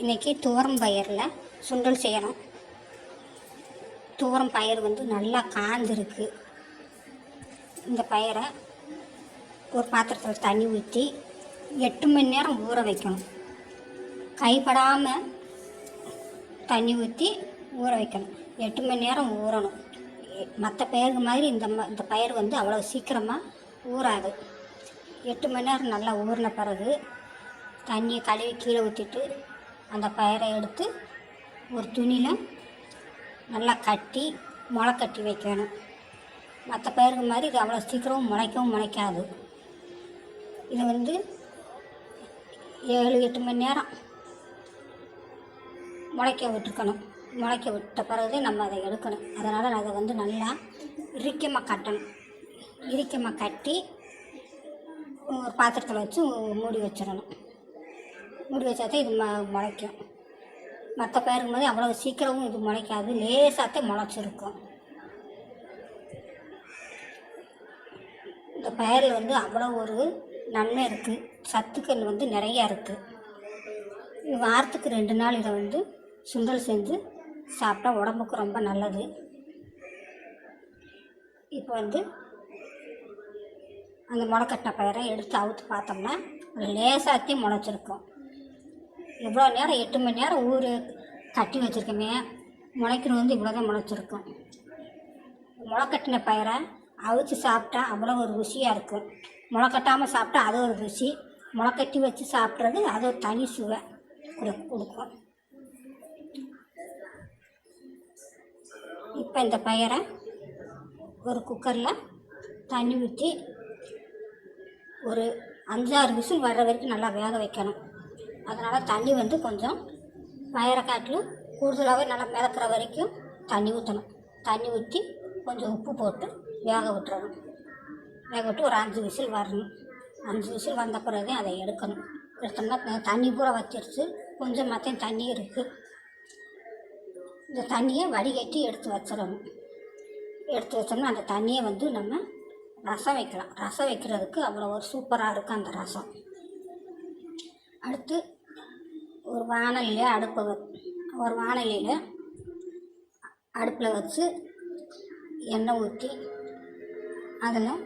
இன்றைக்கி துவரம் பயிரில் சுண்டல் செய்யணும். துவரம் பயிர் வந்து நல்லா காய்ஞ்சிருக்கு. இந்த பயிரை ஒரு பாத்திரத்தில் தண்ணி ஊற்றி 8 மணி நேரம் ஊற வைக்கணும். கைப்படாமல் தண்ணி ஊற்றி ஊற வைக்கணும். 8 மணி நேரம் ஊறணும். மற்ற பயிருக்கு மாதிரி இந்த பயிர் வந்து அவ்வளோ சீக்கிரமாக ஊறாது. 8 மணி நேரம் நல்லா ஊறின பிறகு தண்ணியை கழுவி கீழே ஊற்றிட்டு அந்த பயிரை எடுத்து ஒரு துணியில் நல்லா கட்டி முளை கட்டி வைக்கணும். மற்ற பயிருக்கு மாதிரி இது அவ்வளோ சீக்கிரம் முளைக்காது. இது வந்து 7-8 மணி நேரம் முளைக்க விட்டுருக்கணும். முளைக்க விட்ட பிறகு நம்ம அதை எடுக்கணும். அதனால் அதை வந்து நல்லா இறுக்கமாக கட்டணும். இறுக்கமாக கட்டி ஒரு பாத்திரத்தில் வச்சு மூடி வச்சிடணும். மூடி வச்சா தான் இது முளைக்கும். மற்ற பயிருக்கு மாதிரி அவ்வளோ சீக்கிரமும் இது முளைக்காது. லேசாகத்தான் முளைச்சிருக்கும். இந்த பயிரில் வந்து அவ்வளோ ஒரு நன்மை இருக்குது. சத்துக்கள் வந்து நிறையா இருக்குது. வாரத்துக்கு 2 நாள் இதை வந்து சுண்டல் செஞ்சு சாப்பிட்டா உடம்புக்கு ரொம்ப நல்லது. இப்போ வந்து அந்த முளைக்கட்டின பயிரை எடுத்து அவுத்து பார்த்தோம்னா லேசாகத்தையும் முளைச்சிருக்கும். எவ்வளோ நேரம் 8 மணி நேரம் கட்டி வச்சுருக்கோமே, முளைக்கிறது வந்து இவ்வளோ தான் முளைச்சிருக்கும். முளைக்கட்டின பயிரை அவிச்சு சாப்பிட்டா அவ்வளோ ஒரு ருசியாக இருக்கும். முளைக்கட்டாமல் சாப்பிட்டா அது ஒரு ருசி. முளைக்கட்டி வச்சு சாப்பிட்றது அது ஒரு தனி சுவை கொடுக்கும். இப்போ இந்த பயிரை ஒரு குக்கரில் தண்ணி ஊற்றி ஒரு 5-6 விசில் வர்ற வரைக்கும் நல்லா வேக வைக்கணும். அதனால் தண்ணி வந்து கொஞ்சம் பயிரை காட்டிலும் கூடுதலாகவே நல்லா மிதக்கிற வரைக்கும் தண்ணி ஊற்றணும். தண்ணி ஊற்றி கொஞ்சம் உப்பு போட்டு வேக விட்டுறணும். வேக விட்டு ஒரு 5 விசில் வரணும். 5 விசில் வந்த பிறகு அதை எடுக்கணும். எடுத்தோம்னா தண்ணி பூரா வச்சிருச்சு. கொஞ்சம் மற்ற தண்ணி இருக்குது. இந்த தண்ணியை வடிகட்டி எடுத்து வச்சிடணும். எடுத்து வச்சோம்னா அந்த தண்ணியை வந்து நம்ம ரசம் வைக்கலாம். ரசம் வைக்கிறதுக்கு அவ்வளோ ஒரு சூப்பராக இருக்கும் அந்த ரசம். அடுத்து ஒரு வாணலியில் அடுப்பில் வச்சு எண்ணெய் ஊற்றி அதில்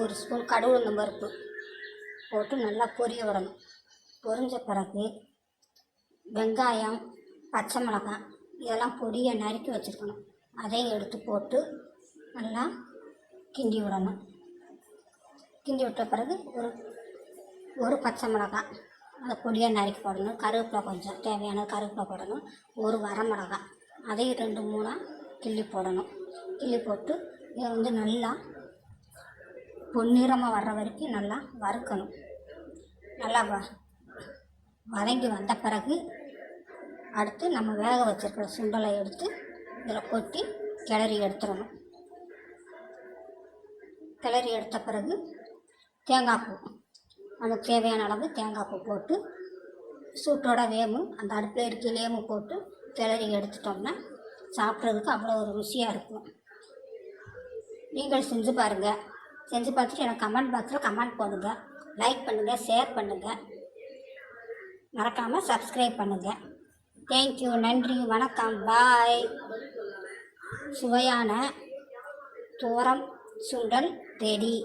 ஒரு ஸ்பூன் கடுகு பருப்பு போட்டு நல்லா பொரிய விடணும். பொரிஞ்ச பிறகு வெங்காயம், பச்சை மிளகாய் இதெல்லாம் பொடியை நறுக்கி வச்சுருக்கணும். அதையும் எடுத்து போட்டு நல்லா கிண்டி விடணும். கிண்டி விட்ட பிறகு ஒரு பச்சை மிளகாய் அதை பொடியாக நறுக்கி போடணும். கருவேப்பிலை கொஞ்சம் தேவையான கருவேப்பிலை போடணும். ஒரு வரமிளகாய் அதையும் 2-3 கிள்ளி போடணும். கிள்ளி போட்டு இதை வந்து நல்லா பொன்னிறமாக வர்ற வரைக்கும் நல்லா வறுக்கணும். நல்லா வதங்கி வந்த பிறகு அடுத்து நம்ம வேக வச்சுருக்கிற சுண்டலை எடுத்து இதில் கொட்டி கிளறி எடுத்துடணும். கிளறி எடுத்த பிறகு தேங்காய் பூ, நமக்கு தேவையான அளவு தேங்காய் பூ போட்டு சூட்டோட அந்த அடுப்பில் இருக்க லேமு போட்டு கிளறி எடுத்துட்டோம்னா சாப்பிட்றதுக்கு அவ்வளோ ஒரு ருசியாக இருக்கும். நீங்கள் செஞ்சு பாருங்கள். செஞ்சு பார்த்துட்டு எனக்கு கமெண்ட் பாக்ஸில் கமெண்ட் போடுங்கள். லைக் பண்ணுங்கள், ஷேர் பண்ணுங்கள், மறக்காமல் சப்ஸ்கிரைப் பண்ணுங்கள். தேங்க்யூ, நன்றி, வணக்கம், பாய். சுவையான துவரம் சுண்டல் ரெடி.